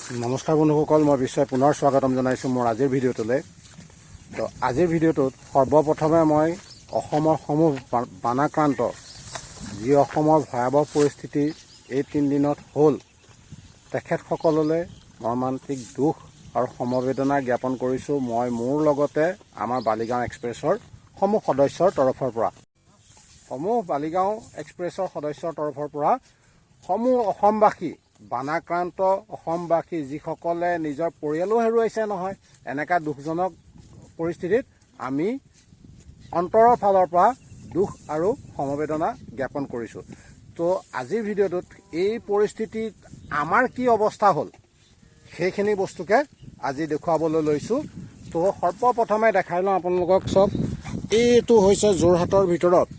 নমস্কাৰ বন্ধুসকল, মই বিশ্বই পুনৰ স্বাগতম জনাইছোঁ মোৰ আজিৰ ভিডিঅ'টোলৈ। তো আজিৰ ভিডিঅ'টোত সৰ্বপ্ৰথমে মই অসমৰ সমূহ বানাক্ৰান্ত যি অসমৰ ভয়াৱহ পৰিস্থিতি এই 3 দিনত হ'ল, তেখেতসকললৈ মৰ্মান্তিক দুখ আৰু সমবেদনা জ্ঞাপন কৰিছোঁ মই মোৰ লগতে আমাৰ বালিগাঁও এক্সপ্ৰেছৰ সমূহ সদস্যৰ তৰফৰ পৰা। সমূহ অসমবাসী, বানাক্ৰান্ত অসমবাসী যিসকলে নিজৰ পৰিয়ালো হেৰুৱাইছে নহয়, এনেকুৱা দুখজনক পৰিস্থিতিত আমি অন্তৰৰ ফালৰ পৰা দুখ আৰু সমবেদনা জ্ঞাপন কৰিছোঁ। তো আজিৰ ভিডিঅ'টোত এই পৰিস্থিতিত আমাৰ কি অৱস্থা হ'ল সেইখিনি বস্তুকে আজি দেখুৱাবলৈ লৈছোঁ। তো সৰ্বপ্ৰথমে দেখাই লওঁ আপোনালোকক চব। এইটো হৈছে যোৰহাটৰ ভিতৰত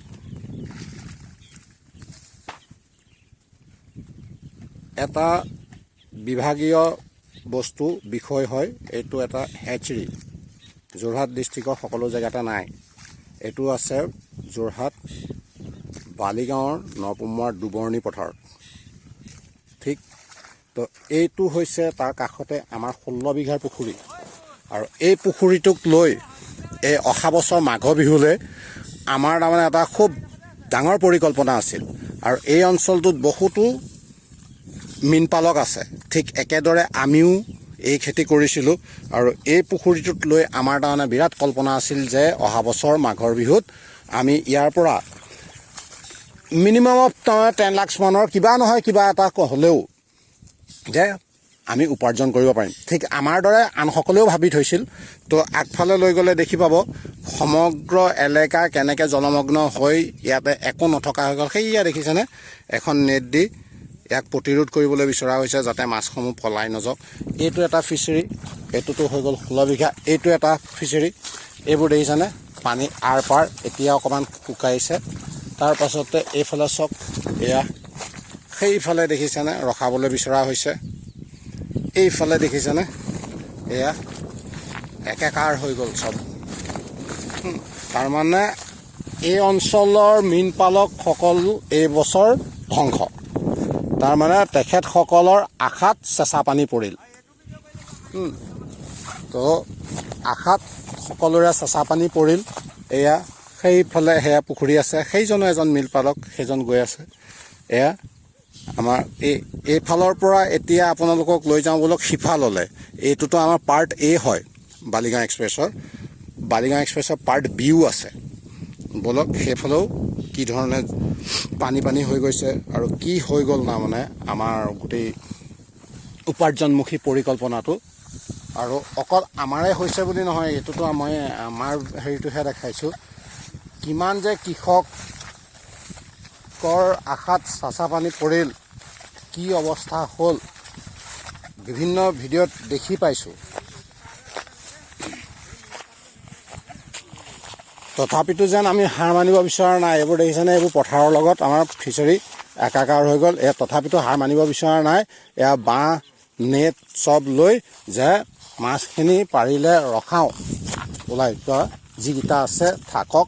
এটা বিভাগীয় বস্তু বিষয় হয়। এইটো এটা হেচৰি, যোৰহাট ডিষ্ট্ৰিক্টৰ সকলো জেগাতে নাই। এইটো আছে যোৰহাট বালিগাঁৱৰ নপুমুৱাৰ দুবৰ্ণী পথাৰত। ঠিক তো এইটো হৈছে তাৰ কাষতে আমাৰ 16 বিঘাৰ পুখুৰী, আৰু এই পুখুৰীটোক লৈ এই অহা বছৰ মাঘ বিহুলৈ আমাৰ তাৰমানে এটা খুব ডাঙৰ পৰিকল্পনা আছিল। আৰু এই অঞ্চলটোত বহুতো মীন পালক আছে, ঠিক একেদৰে আমিও এই খেতি কৰিছিলোঁ। আৰু এই পুখুৰীটোত লৈ আমাৰ তাৰমানে বিৰাট কল্পনা আছিল যে অহা বছৰ মাঘৰ বিহুত আমি ইয়াৰ পৰা মিনিমাম অফ 10 লাখ মানৰ কিবা নহয় কিবা এটা হ'লেও যে আমি উপাৰ্জন কৰিব পাৰিম। ঠিক আমাৰ দৰে আনসকলেও ভাবি থৈছিল। তো আগফালে লৈ গ'লে দেখি পাব সমগ্ৰ এলেকা কেনেকৈ জলমগ্ন হৈ ইয়াতে একো নথকা হৈ গ'ল। সেয়া দেখিছেনে, এখন নেট দি ইয়াক প্ৰতিৰোধ কৰিবলৈ বিচৰা হৈছে যাতে মাছসমূহ পলাই নাযাওক। এইটো এটা ফিচাৰী, এইটোতো হৈ গ'ল 16 বিঘা। এইটো এটা ফিচাৰী, এইবোৰ দেখিছেনে পানী আৰ পাৰ এতিয়া অকণমান শুকাইছে। তাৰ পাছতে এইফালে চব এয়া, সেইফালে দেখিছেনে ৰখাবলৈ বিচৰা হৈছে। এইফালে দেখিছেনে এয়া একেকাৰ হৈ গ'ল চব। তাৰমানে এই অঞ্চলৰ মীন পালকসকল এইবছৰ ধ্বংস। তাৰমানে তেখেতসকলৰ আশাত চেঁচা পানী পৰিল। তো আশাত সকলোৰে চেঁচা পানী পৰিল। এয়া সেইফালে সেয়া পুখুৰী আছে, সেইজনো এজন মীন পালক, সেইজন গৈ আছে। এয়া আমাৰ এইফালৰ পৰা এতিয়া আপোনালোকক লৈ যাওঁ বোলক সিফাললৈ। এইটোতো আমাৰ পাৰ্ট এ হয় বালিগাঁও এক্সপ্ৰেছৰ পাৰ্ট বিও আছে। বলক সেইফালেও কি ধৰণে পানী হৈ গৈছে আৰু কি হৈ গ'ল তাৰমানে আমাৰ গোটেই উপাৰ্জনমুখী পৰিকল্পনাটো। আৰু অকল আমাৰে হৈছে বুলি নহয়, এইটোতো মই আমাৰ হেৰিটোহে দেখাইছোঁ। কিমান যে কৃষকৰ আশাত চেঁচা পানী পৰিল, কি অৱস্থা হ'ল বিভিন্ন ভিডিঅ'ত দেখি পাইছোঁ। তথাপিতো যেন আমি হাৰ মানিব বিচৰা নাই। এইবোৰ দেখিছেনে, এইবোৰ পথাৰৰ লগত আমাৰ ফিচাৰী একাকাৰ হৈ গ'ল। তথাপিতো হাৰ মানিব বিচৰা নাই। এয়া বাঁহ নেট চব লৈ যে মাছখিনি পাৰিলে ৰখাওঁ, ওলাই যোৱা যিকেইটা আছে থাকক।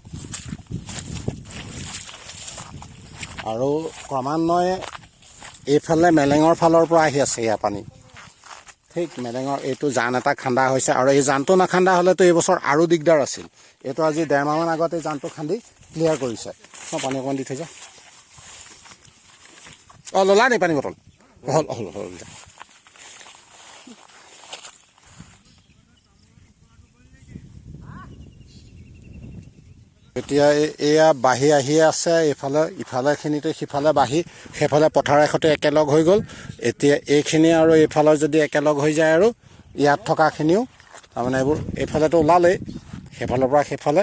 আৰু ক্ৰমান্বয়ে এইফালে মেলেঙৰ ফালৰ পৰা আহি আছে এয়া পানী। ঠিক মেলেঙৰ এইটো জান এটা খান্দা হৈছে, আৰু এই জানটো নাখান্দা হ'লেতো এইবছৰ আৰু দিগদাৰ আছিল। এইটো আজি 1.5 মাহমান আগতে জানটো খান্দি ক্লিয়াৰ কৰিছে। পানী অকণমান দি থৈ যা। অঁ ল'লা নি পানী বটল? হ'ল। এতিয়া এয়া বাঢ়ি আহি আছে ইফালেখিনিতে, সিফালে বাঢ়ি সেইফালে পথাৰৰ সৈতে একেলগ হৈ গ'ল। এতিয়া এইখিনি আৰু এইফালৰ যদি একেলগ হৈ যায় আৰু ইয়াত থকাখিনিও তাৰমানে এইবোৰ এইফালেতো ওলালেই, সেইফালৰ পৰা সেইফালে।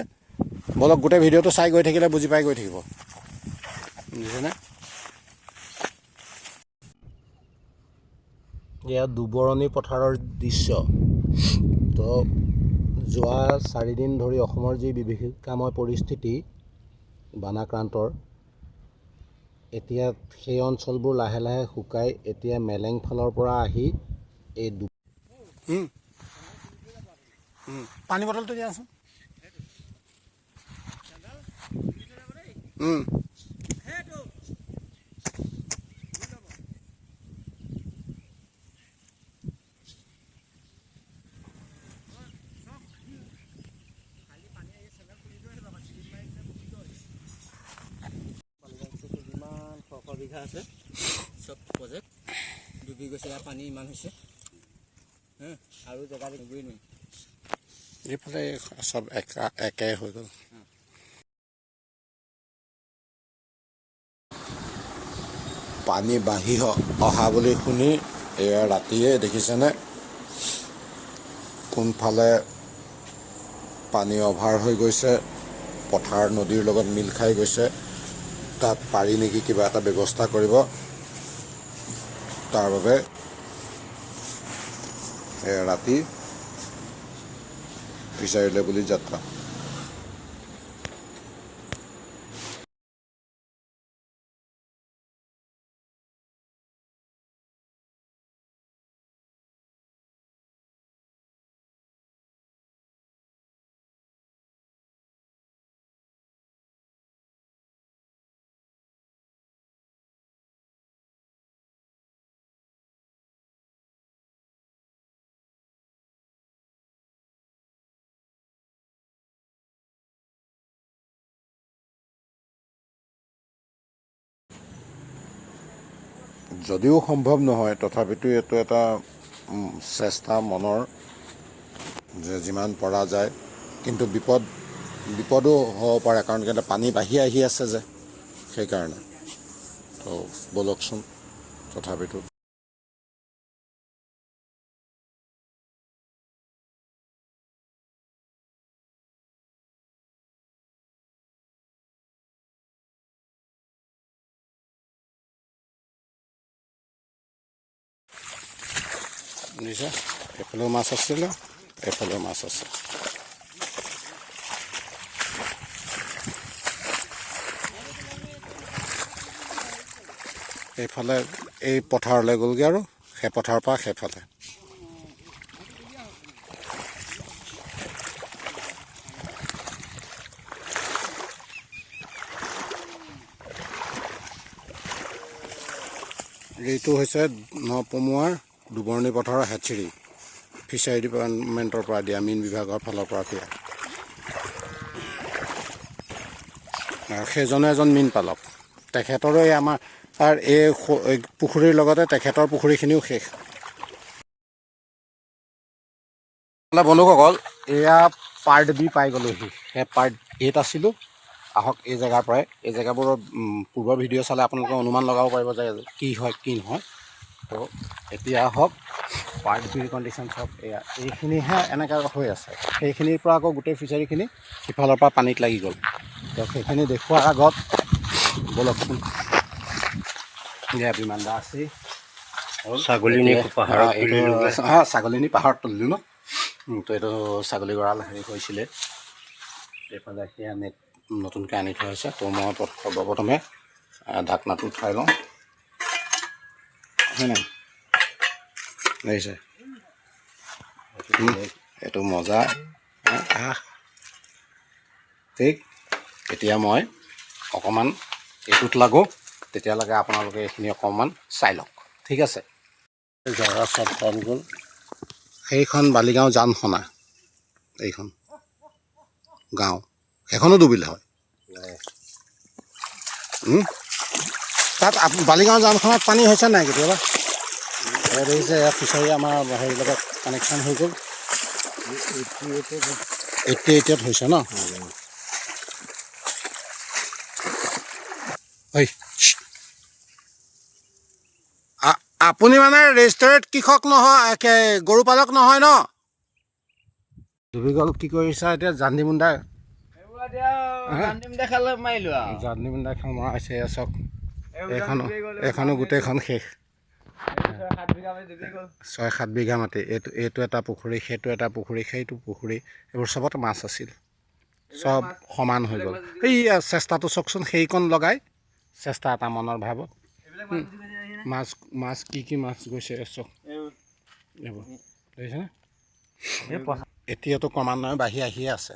বলক গোটেই ভিডিঅ'টো চাই গৈ থাকিলে বুজি পাই গৈ থাকিব, বুজিছেনে। এয়া দুবৰণী পথাৰৰ দৃশ্য। তো যোৱা 4 দিন ধৰি অসমৰ যি বিভীষিকাময় পৰিস্থিতি বানাক্ৰান্তৰ, এতিয়া সেই অঞ্চলবোৰ লাহে লাহে শুকাই এতিয়া মেলেং ফালৰ পৰা আহি এই পানী বটলটো দিয়াচোন। কথা আছে চব প্ৰজেক্ট ডুবি গৈছে ইয়াৰ পানী ইমান হৈছে আৰু জেগা দেখিবই নোৱাৰি এইফালে চব একে হৈ গ'ল পানী বাঢ়ি অহা বুলি শুনি এয়া ৰাতিয়ে দেখিছেনে কোনফালে পানী অভাৰ হৈ গৈছে পথাৰ নদীৰ লগত মিল খাই গৈছে তাত পাৰি নেকি কিবা এটা ব্যৱস্থা কৰিব তাৰ বাবে ৰাতি ফিচাৰীলে বুলি যাত্ৰা যদিও সম্ভৱ নহয় তথাপিতো এইটো এটা চেষ্টা মনৰ যে যিমান পৰা যায় কিন্তু বিপদো হ'ব পাৰে কাৰণ কেলৈ পানী বাঢ়ি আহি আছে যে সেইকাৰণে তো ব'লকচোন তথাপিতো বুজিছে এইফালেও মাছ আছিলে এইফালেও মাছ আছে এইফালে এই পথাৰলৈ গ'লগৈ আৰু সেই পথাৰৰ পৰা সেইফালে এইটো হৈছে নপমুৱাৰ দুবৰ্ণী পথাৰৰ হেচেৰী ফিচাৰী ডিপাৰ্টমেণ্টৰ পৰা দিয়া মীন বিভাগৰ ফালৰ পৰা দিয়া আৰু সেইজনে এজন মীন পালক তেখেতৰো এই আমাৰ এই পুখুৰীৰ লগতে তেখেতৰ পুখুৰীখিনিও শেষ বন্ধুসকল এয়া পাৰ্ট বি পাই গ'লোহি সেই পাৰ্ট এত আছিলোঁ আহক এই জেগাৰ পৰাই এই জেগাবোৰৰ পূৰ্বৰ ভিডিঅ' চালে আপোনালোকে অনুমান লগাব পাৰিব যে কি হয় কি নহয় তো এতিয়া আহক পাৰ্ট বিৰ কণ্ডিশ্যন চব এয়া এইখিনিহে এনেকৈ হৈ আছে সেইখিনিৰ পৰা আকৌ গোটেই ফিচাৰীখিনি সিফালৰ পৰা পানীত লাগি গ'ল তো সেইখিনি দেখুৱাৰ আগত ব'লকচোন বিমান দা আছে ছাগলীনি পাহাৰত তুলিলোঁ ন তো এইটো ছাগলী গঁৰাল হেৰি হৈছিলে এইফালে সেয়া নেট নতুনকৈ আনি থোৱা হৈছে তো মই সৰ্বপ্ৰথমে ঢাকনাটো উঠাই লওঁ হয় নাই দেখিছে এইটো মজা ঠিক এতিয়া মই অকণমান এইটোত লাগোঁ তেতিয়ালৈকে আপোনালোকে এইখিনি অকণমান চাই লওক ঠিক আছে জেগা চব ফল গ'ল সেইখন বালিগাঁও জানখনা এইখন গাঁও সেইখনো ডুবিলে হয় তাত বালিগাঁও জানখনত পানী হৈছে নাই কেতিয়াবা দেখিছে এয়া ফিচাৰী আমাৰ হেৰিৰ লগত কানেকশ্যন হৈ গ'ল 88 হৈছে ন আপুনি মানে ৰেজিষ্টাৰ্ড কৃষক নহয় গৰু পালক নহয় ন ডুবি গ'ল কি কৰিছা এতিয়া জান্দি মুণ্ডা খাল মৰাইছে চক এইখনো গোটেইখন শেষ 6-7 বিঘা মাটি এইটো এটা পুখুৰী সেইটো এটা পুখুৰী সেইটো পুখুৰী এইবোৰ চবতে মাছ আছিল চব সমান হৈ গ'ল এই চেষ্টাটো চাওকচোন সেইকণ লগাই চেষ্টা এটা মনৰ ভাৱত মাছ কি মাছ গৈছে চক এইবোৰ দেখিছেনে এতিয়াতো ক্ৰমান্বয়ে বাঢ়ি আহিয়ে আছে